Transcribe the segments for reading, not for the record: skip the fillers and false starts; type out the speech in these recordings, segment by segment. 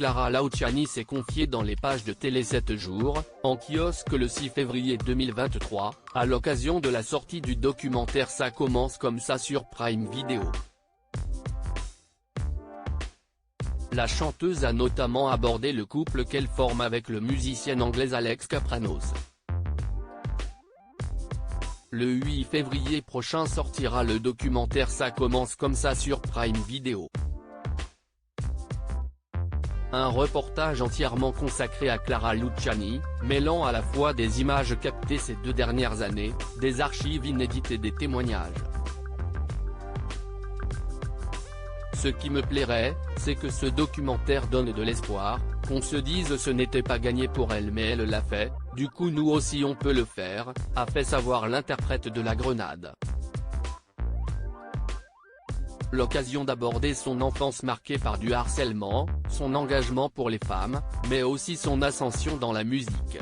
Clara Luciani s'est confiée dans les pages de Télé 7 jours, en kiosque le 6 février 2023, à l'occasion de la sortie du documentaire Ça commence comme ça sur Prime Video. La chanteuse a notamment abordé le couple qu'elle forme avec le musicien anglais Alex Kapranos. Le 8 février prochain sortira le documentaire Ça commence comme ça sur Prime Video. Un reportage entièrement consacré à Clara Luciani, mêlant à la fois des images captées ces 2 dernières années, des archives inédites et des témoignages. Ce qui me plairait, c'est que ce documentaire donne de l'espoir, qu'on se dise ce n'était pas gagné pour elle mais elle l'a fait, du coup nous aussi on peut le faire, a fait savoir l'interprète de la Grenade. L'occasion d'aborder son enfance marquée par du harcèlement, son engagement pour les femmes, mais aussi son ascension dans la musique.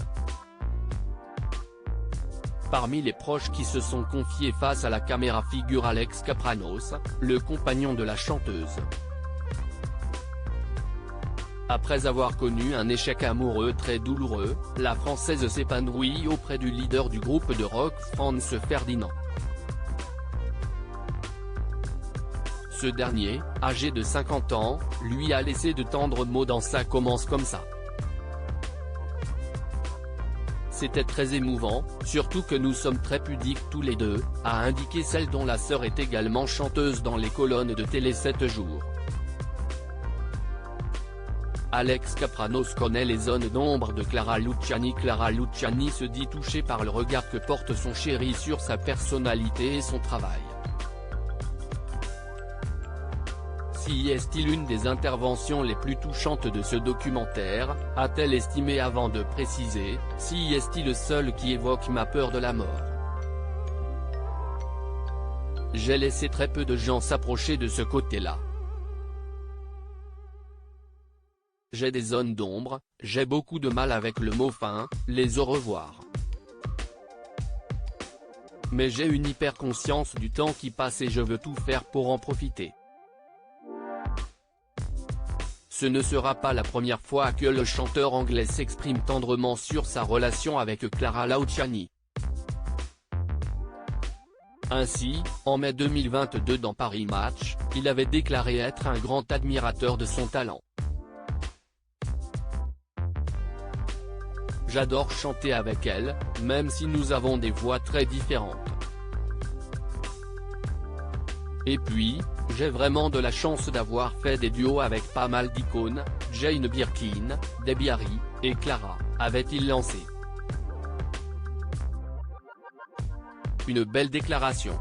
Parmi les proches qui se sont confiés face à la caméra figure Alex Kapranos, le compagnon de la chanteuse. Après avoir connu un échec amoureux très douloureux, la Française s'épanouit auprès du leader du groupe de rock Franz Ferdinand. Ce dernier, âgé de 50 ans, lui a laissé de tendres mots dans Ça commence comme ça. C'était très émouvant, surtout que nous sommes très pudiques tous les deux, a indiqué celle dont la sœur est également chanteuse dans les colonnes de Télé 7 jours. Alex Kapranos connaît les zones d'ombre de Clara Luciani. Clara Luciani se dit touchée par le regard que porte son chéri sur sa personnalité et son travail. Si est-il une des interventions les plus touchantes de ce documentaire, a-t-elle estimé avant de préciser, si est-il le seul qui évoque ma peur de la mort. J'ai laissé très peu de gens s'approcher de ce côté-là. J'ai des zones d'ombre, j'ai beaucoup de mal avec le mot fin, les au revoir. Mais j'ai une hyper conscience du temps qui passe et je veux tout faire pour en profiter. Ce ne sera pas la première fois que le chanteur anglais s'exprime tendrement sur sa relation avec Clara Luciani. Ainsi, en mai 2022 dans Paris Match, il avait déclaré être un grand admirateur de son talent. J'adore chanter avec elle, même si nous avons des voix très différentes. Et puis, j'ai vraiment de la chance d'avoir fait des duos avec pas mal d'icônes, Jane Birkin, Debbie Harry, et Clara, avait-il lancé. Une belle déclaration.